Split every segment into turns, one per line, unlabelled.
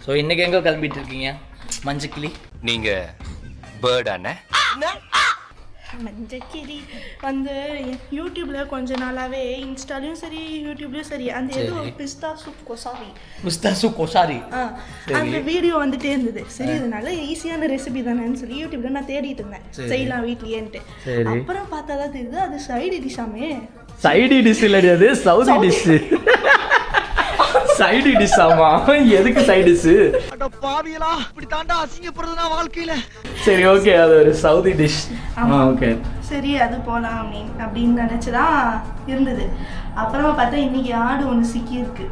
So இன்றைக்கி எங்கே கிளம்பிட்டு இருக்கீங்க மஞ்சக்கிளி?
நீங்கள் பேர்டானே?
மஞ்சக்கிளி வந்து யூடியூப்ல கொஞ்ச நாளாவே இன்ஸ்டாலையும் சரி யூடியூப்லயும் சரி அந்த ஏதோ பிஸ்தா சூப் கொசாரி அந்த வீடியோ வந்துட்டே இருந்தது. சரி அதனால ஈஸியான ரெசிபி தானேன்னு சொல்லி யூடியூப்ல நான் தேடிட்டு இருந்தேன் செய்யலாம் வீட்லயேன்ட்டு. அப்புறம் பார்த்தாதான் தெரியுது அது சைடு டிஷ்ஷாமே.
சைடு டிஷ் இல்லடி, அது சவுதி டிஷ். சைடு டிஷ் ஆமா. எதுக்கு சைடு டிஷ்?
அட பாவியலா, இப்படி தாண்டா அசிங்கப்படுறதுனா வாழ்க்கையில.
சரி ஓகே, அது ஒரு சவுதி டிஷ். ஓகே
சரி அது போகலாம் அப்படின்னு நினச்சிதான் இருந்தது. அப்புறமா பார்த்தா இன்னைக்கு ஆடு ஒன்று சிக்கி இருக்கு.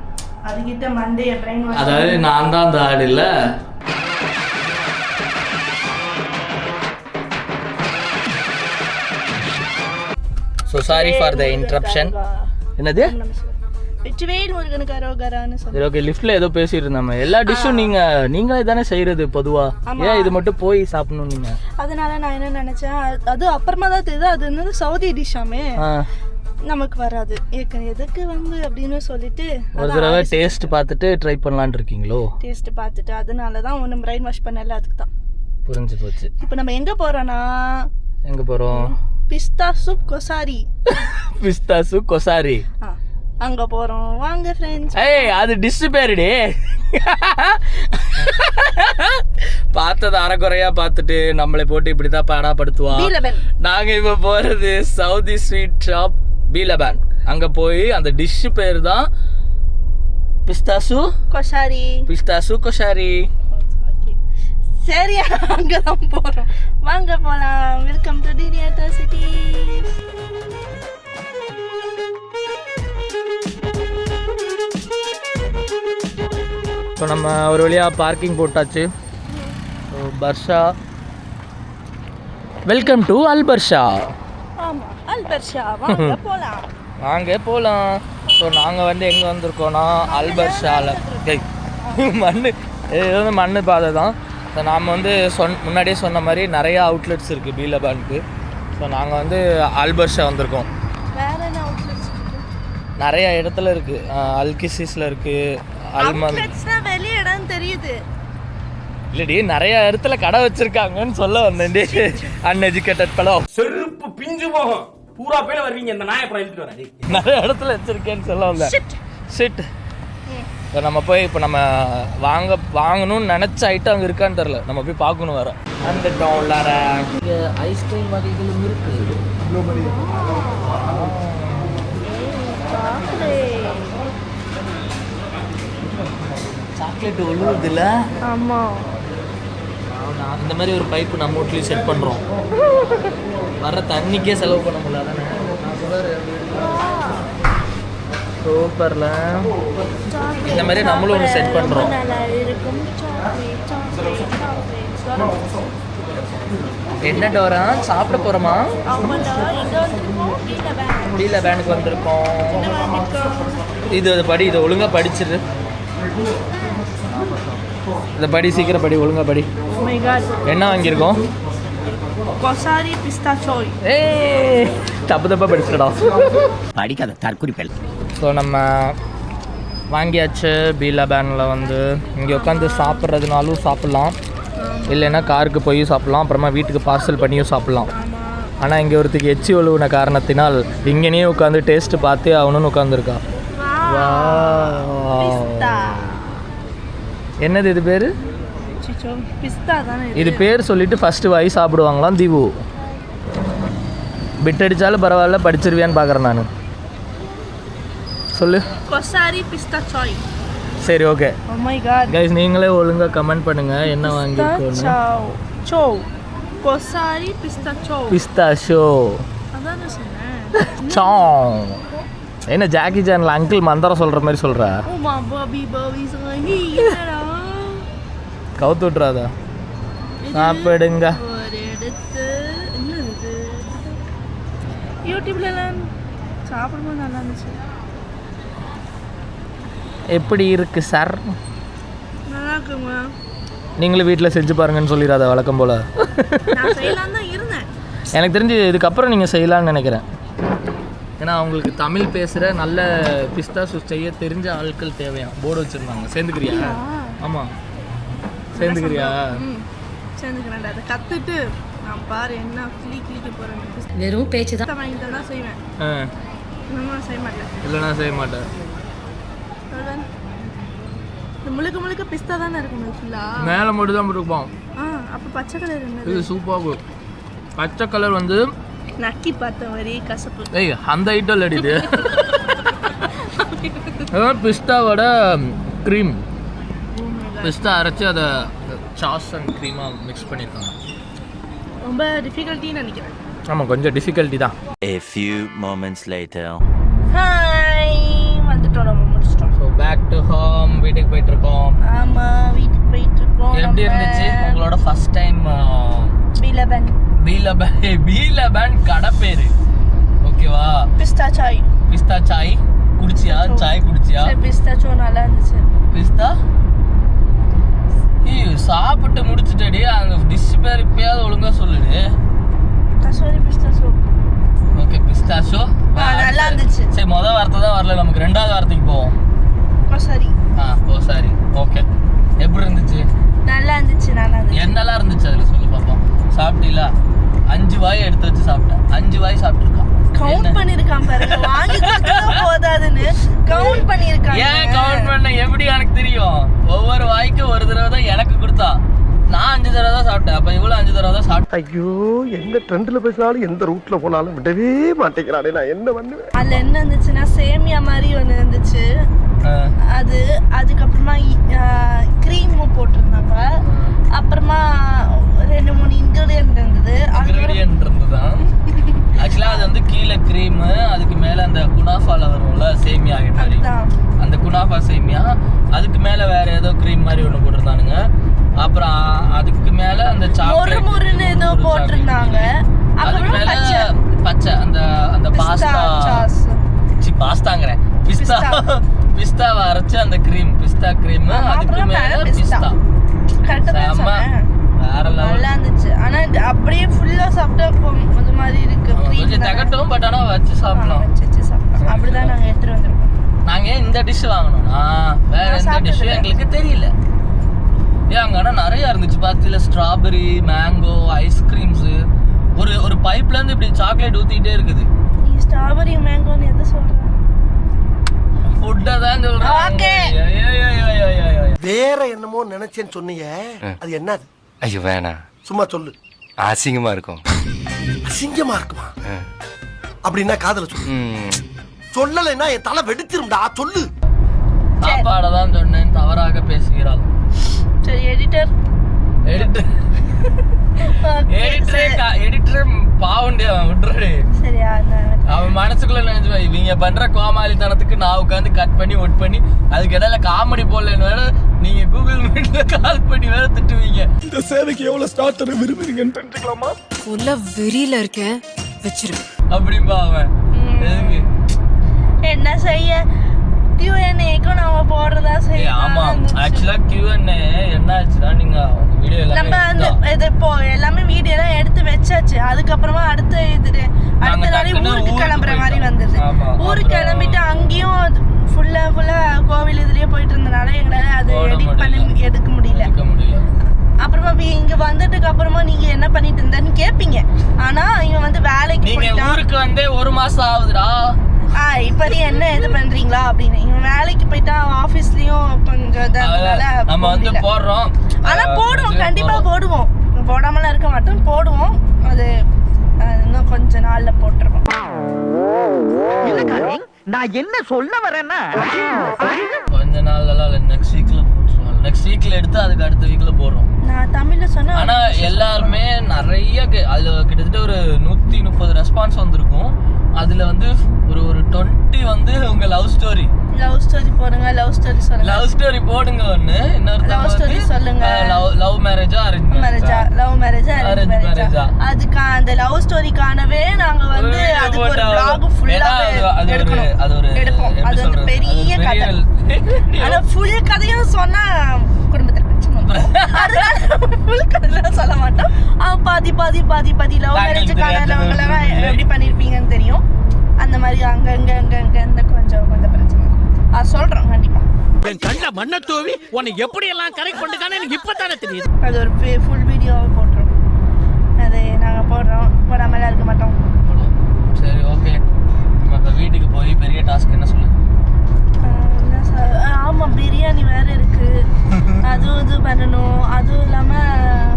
அதுக்கிட்ட மண்டே பிரைன் வாஷ்.
அதாவது நான் தான் அந்த ஆடு இல்லை. So sorry for the interruption. என்னது?
வெற்றிவேல் முருகனுக்கு அரோகரான்னு சொல்லி.
ஓகே, லிஃப்ட்ல ஏதோ பேசிட்டு இருந்தாம. எல்லா டிஷ்ஷும் நீங்களே தானே செய்யறது பொதுவா, ஏன் இது மட்டும் போய் சாப்பிடணும் நீங்க?
அதனால நான் என்ன நினைச்சேன், அது அப்புறமா தான் தெரியுது அது வந்து சவுதி டிஷ்ஷாமே, நமக்கு வராது எதுக்கு வந்து அப்படின்னு சொல்லிட்டு
ஒரு தடவை டேஸ்ட் பார்த்துட்டு ட்ரை பண்ணலான்னு இருக்கீங்களோ?
டேஸ்ட் பார்த்துட்டு அதனால தான் ஒன்று பிரைன் வாஷ் பண்ணல, அதுக்கு தான்.
புரிஞ்சு போச்சு.
இப்போ நம்ம எங்க போறோம்னா,
எங்க போறோம்?
பிஸ்தா சூப் கொசாரி.
பிஸ்தா சூப் கொசாரி
அங்க போறோம் வாங்க ஃப்ரெண்ட்ஸ்.
ஏய் அது டிஷ் பேருடே. பார்த்தது அரைக்குறையா பார்த்துட்டு நம்மளை போட்டு இப்படிதான் பாடாப்படுத்துவா. நாங்க இப்ப போறது சவுதி ஸ்வீட் ஷாப் பீலபான். அங்க போய் அந்த டிஷ் பேர் தான் பிஸ்தாசு
கொசாரி.
பிஸ்தாசு கொசாரி.
சரி அங்கதான் போறோம், வாங்க போலாம். வெல்கம் டு டிரியாட்டா சிட்டி.
இப்போ நம்ம ஒரு வழியாக பார்க்கிங் போட்டாச்சு. So Barsha, welcome to Al Barsha.
ஆமாம் அல்பர்ஷா, வாங்க போகலாம்.
வாங்க போகலாம். ஸோ நாங்கள் வந்து எங்கே வந்திருக்கோன்னா அல்பர்ஷாவில் மண், இது வந்து மண் பாதை தான். ஸோ நாம் வந்து முன்னாடியே சொன்ன மாதிரி நிறையா அவுட்லெட்ஸ் இருக்குது பீலபானுக்கு. ஸோ நாங்கள் வந்து அல்பர்ஷா வந்திருக்கோம்.
வேறு என்ன அவுட்லெட்ஸ்?
நிறையா இடத்துல இருக்குது. அல்கிசிஸில் இருக்குது,
வெளிய இடம் தெரியுது
இல்லடி, நிறைய இடத்துல கடை வச்சிருக்காங்கன்னு சொல்ல வந்தேன். அன்எஜுகேட்டட் படம்
செருப்பு பிஞ்சு போகும். பூரா பேர் வருவீங்க இந்த நாயை அப்புறம் எடுத்துட்டு வரேன்.
நிறைய இடத்துல வச்சிருக்கேன்னு சொல்ல வந்தேன். ஷிட். இப்போ நம்ம போய் இப்போ நம்ம வாங்கணும்னு நினச்ச ஐட்டம் அங்கே இருக்கான்னு தெரில, நம்ம போய் பார்க்கணும். வர அந்த டவுன்லார இங்கே ஐஸ்கிரீம் வகைகளும் இருக்குது. சாக்லேட் ஒழுகுதுல்ல?
ஆமாம்.
இந்த மாதிரி ஒரு பைப்பு நம்ம வீட்லேயும் செட் பண்ணுறோம். வர தண்ணிக்கே செலவு பண்ண முடியல. சூப்பரில் இந்த மாதிரி நம்மளும் ஒன்று செட் பண்ணுறோம். என்ன டோரா சாப்பிட போகிறோமா? பீலபானுக்கு வந்திருக்கோம். இது படி, இதை ஒழுங்காக படிச்சிரு. இந்த படி, சீக்கிரம் படி, ஒழுங்கா படி. என்ன வாங்கியிருக்கோம்?
கொசாரி பிஸ்தா சோய்.
தப்பு படிச்சுடா,
படிக்காத தற்குறிப்பல்.
ஸோ நம்ம வாங்கியாச்சு. பீலபானில் வந்து இங்கே உட்காந்து சாப்பிட்றதுனாலும் சாப்பிட்லாம், இல்லைன்னா காருக்கு போய் சாப்பிட்லாம், அப்புறமா வீட்டுக்கு பார்சல் பண்ணியும் சாப்பிட்லாம். ஆனால் இங்கே ஒருத்துக்கு எச்சி ஒழுகுன காரணத்தினால் இங்கேனே உட்காந்து டேஸ்ட்டு பார்த்தே ஆகணும்னு உட்காந்துருக்கா. என்னது இது பேர்? இது பேர் சொல்லிட்டு ஃபஸ்ட்டு வாய் சாப்பிடுவாங்களாம் தீவு. பிட் அடித்தாலும் பரவாயில்ல, படிச்சிருவியான்னு பார்க்குறேன் நான். சொல்லு.
கொசாரி பிஸ்தா சாய்.
சரி okay.
Oh my god
guys, நீங்களே ஒழுங்கா கமெண்ட் பண்ணுங்க என்ன வாங்கிருக்கோன்னு.
சோ கொசாரி பிஸ்தா சோ.
பிஸ்தாஷோ
அதான் சொன்னேன்.
சோ என்ன ஜாக்கி சான்ல அங்கிள் மந்திரம் சொல்ற மாதிரி சொல்ற?
ஓமா பாபி பாபி சோனி என்னடா
கவுத்து விட்றாதா? சாப்பிடுங்க.
ஒரு எடுத்து என்னது யூடியூப்லலாம் சாப்பிடும்போது நல்லா இருந்துச்சு.
எப்படி இருக்கு சார்?
நல்லா இருக்குங்க.
நீங்களும் வீட்டில் செஞ்சு பாருங்கன்னு சொல்லிடாத வழக்கம் போல்.
நான் செய்யலாம் தான் இருந்தேன்.
எனக்கு தெரிஞ்சு இதுக்கப்புறம் நீங்கள் செய்யலான்னு நினைக்கிறேன். ஏன்னா அவங்களுக்கு தமிழ் பேசுகிற நல்ல பிஸ்தா செய்ய தெரிஞ்ச ஆட்கள் தேவையா போர்டு வச்சுருந்தாங்க. சேர்ந்துக்கிறியா? ஆமாம். சேர்ந்துக்கிறியா?
சேர்ந்துக்கிறேன்டா. அதை கற்றுட்டு நான் பாரு என்ன கிளிக்க போகிறேன்.
வெறும் பேச்சு தான்.
வாங்கிட்டு தான் செய்வேன். இன்னும் செய்ய மாட்டேன்.
இல்லைனா செய்ய மாட்டேன்.
இந்த முழுக்க பிஸ்தா தானே இருக்கும் ஃபுல்லாக.
மேலே மட்டும் தான் போட்டுருப்போம்.
அப்போ பச்சை கலர் என்னது?
இது சூப்பராக பச்சை கலர் வந்து
நக்கி பார்த்த மாதிரி கசப்பு.
ஏய் அந்த ஐட்டம் அடிது. பிஸ்தாவோட க்ரீம், பிஸ்தா அரைச்சி அதை சாஸ் அண்ட் க்ரீமாக மிக்ஸ் பண்ணியிருக்காங்க.
ரொம்ப டிஃபிகல்ட்டின்னு நினைக்கிறேன்.
ஆமாம், கொஞ்சம் டிஃபிகல்ட்டி தான்.
A few moments later.
Hi, வந்துட்டோம், நம்ம முடிச்சிட்டோம்.
ஸோ பேக் டு ஹோம், வீட்டுக்கு போயிட்டுருக்கோம்.
ஆமாம், வீட்டுக்கு போயிட்டுருக்கோம்.
எப்படி இருந்துச்சு உங்களோட ஃபர்ஸ்ட் டைம்? பீலபன் கடை பேர் ஓகேவா?
பிஸ்தா சாய்.
பிஸ்தா சாய் குடிச்சியா? சாய் குடிச்சியா?
பிஸ்தாச்சோ நல்லா இருந்துச்சு.
பிஸ்தா சாப்பிட்டு முடிச்சுட்டடி. அந்த டிஷ் பேர் இப்பயாவது ஒழுங்கா சொல்லுடு.
கசோரி பிஸ்தாச்சோ.
ஓகே, பிஸ்தாச்சோ
நல்லா இருந்துச்சு.
சரி, முதல் வார்த்தை தான் வரல, நமக்கு ரெண்டாவது வார்த்தைக்கு போவோம்.
கோசாரி.
கோசாரி. ஓகே, எப்படி இருந்துச்சு?
நல்லா இருந்துச்சு.
என்னெல்லாம் இருந்துச்சு அதில் சொல்லு பார்ப்போம். சாப்பிட்டீங்களா? 5 வாய் எடுத்து வச்சு சாப்பிட்டேன். 5 வாய் சாப்பிட்டுருக்கான்.
கவுண்ட் பண்ணிருக்கான் பாருங்க. வாங்கி கொடுத்தா போதாதுன்னு கவுண்ட் பண்ணிருக்கான்.
ஏன் கவுண்ட் பண்ண? எப்படி எனக்கு தெரியும்? ஒவ்வொரு வாய்க்கு ஒரு தடவை தான் எனக்கு கொடுத்தா. நான் 5 தடவை தான் சாப்பிட்டேன். அப்ப இவ்வளவு 5 தடவை தான் சாப்பிட்டேன்.
ஐயோ, எந்த ட்ரெண்ட்ல பேசினாலும் எந்த ரூட்ல போனாலும் விடவே மாட்டேங்கிறானே, நான் என்ன பண்ணுவேன்?
அதுல என்ன இருந்துச்சுன்னா சேமியா மாதிரி ஒண்ணு இருந்துச்சு. அதுக்கப்புறமா க்ரீமும் போட்டிருந்தாங்க. அப்புறமா 2-3 இன்கிரிடியன்ட் இருந்தது.
ஆக்சுவலா அது வந்து கீழே க்ரீம், அதுக்கு மேல அந்த குனாஃபால வரும்ல சேமியா மாதிரி, அந்த குனாஃபா சேமியா, அதுக்கு மேல வேற ஏதோ க்ரீம் மாதிரி ஒண்ணு போட்டிருந்தானுங்க. அப்புறம் அதுக்கு மேல அந்த சாக்லேட்
முறுமுறுன்னு ஏதோ போட்டிருந்தாங்க.
அதுக்கு மேல பச்சை அந்த பாஸ்தாங்கிறேன் பிஸ்தாவை அரைச்சு அந்த க்ரீம், பிஸ்தா க்ரீம், அதுக்கு மேல பிஸ்தா. வேற
நல்லா இருந்துச்சு. ஆனா அப்படியே ஃபுல்லா சாப்பிட்டா அது மாதிரி இருக்கு.
கொஞ்சம் தகட்டும், பட் ஆனா வச்சு சாப்பிடலாம்.
அப்படிதான் நாங்க எடுத்துட்டு வந்திருக்கோம்.
நாங்க இந்த டிஷ் வாங்கணும்னா வேற எந்த டிஷ் எங்களுக்கு தெரியல. அங்கன்னா நிறைய இருந்துச்சு பாத்தீங்களா, ஸ்ட்ராபெரி, மேங்கோ, ஐஸ்கிரீம்ஸ். ஒரு பைப்ல இருந்து இப்படி சாக்லேட் ஊத்திட்டே இருக்குது.
ஸ்ட்ராபெரி மேங்கோன்னு எதை சொல்ற?
ஃபுட்டை தான் சொல்றேன்.
வேற என்னமோ நினைச்சேன்னு சொன்னீங்க, அது என்னது?
ஐயோ வேணாம்,
சும்மா சொல்லு.
அசிங்கமா இருக்கும்.
அசிங்கமா இருக்குமா? அப்படின்னா காதல சொல்லு. சொல்லலைன்னா என் தலை வெடிச்சிரும்டா, சொல்லு.
சாப்பாடை தான் சொன்னேன், தவறாக பேசுகிறாள்.
சரி, எடிட்டர்
பாவுண்டே அவன் விட்டுறாரு.
சரியா?
அவன் மனசுக்குள்ள நினைச்சு இவங்க பண்ற கோமாளித்தனத்துக்கு நான் உட்காந்து கட் பண்ணி ஒட் பண்ணி அதுக்கு இடையில காமெடி போடலன்னு வேற நீங்க கூகுள் மீட்ல கால் பண்ணி வேற திட்டுவீங்க.
இந்த சேவைக்கு எவ்வளவு ஸ்டார்டர் விரும்புறீங்கன்னு தெரிஞ்சுக்கலாமா?
உள்ள வெறியில இருக்கேன், வச்சிரு
அப்படின்பா அவன்.
என்ன செய்ய, Q&Aக்கும் நம்ம போடுறதா செய்யணும்.
ஆமா, ஆக்சுவலா Q&A என்ன ஆச்சுன்னா, நீங்க வீடியோ
நம்ம வந்து இது இப்போ எல்லாமே வீடியோ எல்லாம் எடுத்து வச்சாச்சு. அதுக்கப்புறமா அடுத்த நாளே ஊருக்கு கிளம்புற மாதிரி வந்தது. ஊருக்கு கிளம்பிட்டு அங்கேயும் ஃபுல்லா கோவில் இதுலயே போயிட்டு இருந்தனால எங்களால அது எடிட் பண்ணி எடுக்க முடியல. அப்புறமா இங்க வந்ததுக்கு அப்புறமா நீங்க என்ன பண்ணிட்டு இருந்தேன்னு கேப்பீங்க. ஆனா இவன் வந்து வேலைக்கு போயிட்டான்.
ஊருக்கு வந்து 1 மாசம் ஆகுதுடா.
இப்படி என்ன இது பண்றீங்களா அப்படின்னு. இவன் வேலைக்கு போயிட்டா, ஆபீஸ்லயும் கொஞ்சம்
நம்ம வந்து போடுறோம்.
ஆனா போடுவோம், கண்டிப்பா போடுவோம், போடாமலாம் இருக்க மாட்டோம், போடுவோம். அது இன்னும் கொஞ்ச நாள்ல போட்டுருவோம்.
நான் என்ன சொல்ல வரேன்னா,
கொஞ்ச நாள்ல நெக்ஸ்ட் வீக்ல போட்டுருவோம். நெக்ஸ்ட் வீக்ல எடுத்து அதுக்கு அடுத்த வீக்ல போடுறோம்.
நான் தமிழ்ல சொன்னா,
ஆனா எல்லாருமே நிறைய அதுல கிட்டத்தட்ட ஒரு 130 ரெஸ்பான்ஸ் வந்திருக்கும். அதுல வந்து ஒரு 20 வந்து உங்க லவ் ஸ்டோரி
போடுங்க. லவ் ஸ்டோரி சொல்லுங்க.
லவ் ஸ்டோரி போடுங்க. ஒண்ணு இன்னொரு
லவ் ஸ்டோரி சொல்லுங்க.
லவ் மேரேஜா அரேஞ்ச் மேரேஜா?
லவ் மேரேஜா அரேஞ்ச் மேரேஜா? அதுக்கு அந்த லவ் ஸ்டோரிக்கானவே நாங்க வந்து அதுக்கு ஒரு vlog ஃபுல்லா எடுக்கணும். எடுப்போம். அது வந்து பெரிய கதை. ஆனா ஃபுல் கதையும் சொன்னா குடும்பத்துல பிரச்சனை வந்துரும். அதனால ஃபுல் கதையெல்லாம் சொல்ல மாட்டோம். பாதி லவ் மேரேஜுக்கானவங்கள எப்படி பண்ணிருப்பீங்கன்னு தெரியும். அந்த மாதிரி அங்க கொஞ்சம் பிரச்சனை சொல்றோம் கண்டிப்பா.
என் கண்ட மண்ணை தூவி உன்னை எப்படி எல்லாம் கரெக்ட் பண்ணிருக்கானு எனக்கு இப்பதானே தெரியுது.
அது ஒரு ஃபுல் வீடியோவை போட்டுரும். அது நாங்கள் போடுறோம், போடாமலாம் இருக்க மாட்டோம்.
சரி ஓகே, நம்ம இப்போ வீட்டுக்கு போய் பெரிய டாஸ்க் என்ன சொல்லு.
ஆமாம், பிரியாணி வேறு இருக்குது, அதுவும் இது பண்ணணும். அதுவும் இல்லாமல்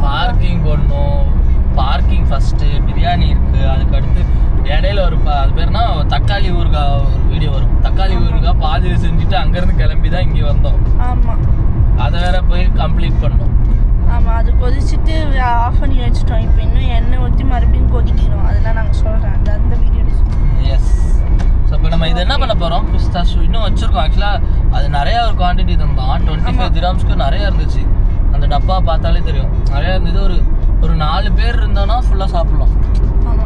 பார்க்கிங் போடணும். பார்க்கிங் ஃபஸ்ட்டு, பிரியாணி இருக்குது, அதுக்கு அடுத்து இடையில ஒரு அது பேர்னா தக்காளி ஊறுகாய் ஒரு வீடியோ வரும். தக்காளி ஊறுகாய் பாதியில் செஞ்சுட்டு அங்கேருந்து கிளம்பி தான் இங்கே வந்தோம்.
ஆமாம்,
அதை வேற போய் கம்ப்ளீட் பண்ணோம்.
ஆமாம், அது கொதிச்சுட்டு ஆஃப் பண்ணி வச்சுட்டோம். இப்போ இன்னும் எண்ணெய் ஊற்றி மறுபடியும் கொதிக்கணும். அதெல்லாம் நாங்கள் சொல்கிறேன், அந்த வீடியோ.
எஸ். ஸோ இப்போ நம்ம இது என்ன பண்ண போகிறோம், பிஸ்தா ஷூ இன்னும் வச்சுருக்கோம். ஆக்சுவலாக அது நிறையா ஒரு குவான்டிட்டி தந்தான், 25 திராம்ஸ்க்கு நிறையா இருந்துச்சு. அந்த டப்பா பார்த்தாலே தெரியும் நிறையா இருந்தது. ஒரு 4 பேர் இருந்தோன்னா ஃபுல்லாக சாப்பிட்லாம்.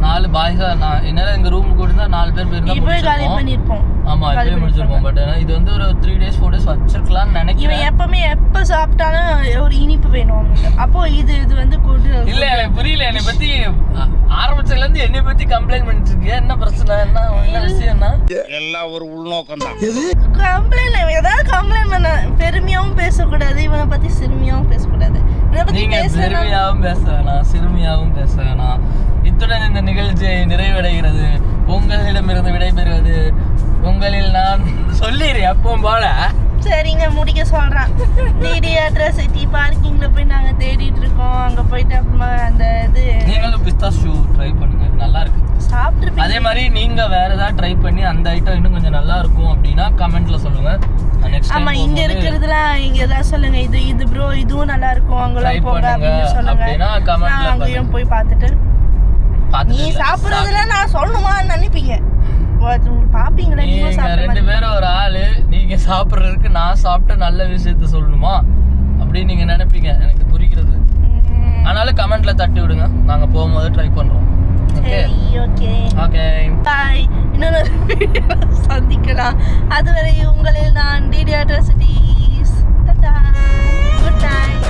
4 பாய்ஸாக நான் என்னால் எங்கள் ரூமுக்கு கூட இருந்தால் 4 பேர்
பண்ணியிருப்போம்.
ஆமாம், இப்போயே முடிச்சிருப்போம். பட் இது வந்து ஒரு 3 days 4 days வச்சிருக்கலாம்னு நினைக்கிறேன்.
எப்பவுமே எப்போ சாப்பிட்டாலும் ஒரு இனிப்பு வேணும். அப்போ இது வந்து
இல்லை, எனக்கு புரியல. என்னை பற்றி ஆரம்பிச்சதுலேருந்து என்னை பற்றி கம்ப்ளைண்ட் பண்ணிட்டு இருக்கீங்க. என்ன பிரச்சனை, என்ன விஷயம்னா
எல்லாம் ஒரு உள்நோக்கம் தான்.
கம்ப்ளைண்ட் ஏதாவது கம்ப்ளைண்ட் பண்ண பெருமையாகவும் பேசக்கூடாது, இவனை பற்றி சிறுமியாகவும் பேசக்கூடாது.
நீங்க பெருமையாகவும் பேச வேணாம், சிறுமியாகவும் பேச வேணாம். இத்துடன் இந்த நிகழ்ச்சி நிறைவடைகிறது. உங்களிடமிருந்து விடைபெறுவது உங்களில் நான் சொல்லிடுறேன் எப்பவும் போல.
சரிங்க, முடிக்க சொல்கிறேன். டிடி அட்ராசிட்டி பார்க்கிங்கில் போய் நாங்கள் தேடிட்டு இருக்கோம். அங்கே போயிட்டு அப்புறமா அந்த இது
நீங்களும் பிஸ்தா ஷூ ட்ரை பண்ணுங்க, நல்லா இருக்கு.
சாப்பிட்டு
அதே மாதிரி நீங்க வேற ஏதாவது ட்ரை பண்ணி அந்த ஐட்டம் இன்னும் கொஞ்சம் நல்லா இருக்கும் அப்படின்னா கமெண்ட்ல சொல்லுங்க. நெக்ஸ்ட் டைம்
ஆமாம், இங்கே இருக்கிறதுலாம் இங்கே ஏதாவது சொல்லுங்க. இது ப்ரோ இதுவும் நல்லா இருக்கும், அங்கெல்லாம் போங்க அப்படின்னு சொல்லுங்க. நான் அங்கேயும் போய் பார்த்துட்டு நீ சாப்பிட்றதுல நான் சொல்லணுமான்னு நினைப்பீங்க. பாப்பீங்களா நீங்க
2 பேரும் ஒரு ஆளு, நீங்க சாப்பிட்றதுக்கு நான் சாப்பிட்ட நல்ல விஷயத்த சொல்லணுமா அப்படின்னு நீங்க நினைப்பீங்க, எனக்கு புரிகிறது. ஆனாலும் கமெண்ட்ல தட்டி விடுங்க, நாங்க போகும்போது ட்ரை பண்றோம். Okay okay,
bye. இன்னொரு வீடியோ சந்திக்கலாம். அதுவரை உங்களில் நான் டிடி அட்ராசிட்டிஸ். டாடா, குட் நைட்.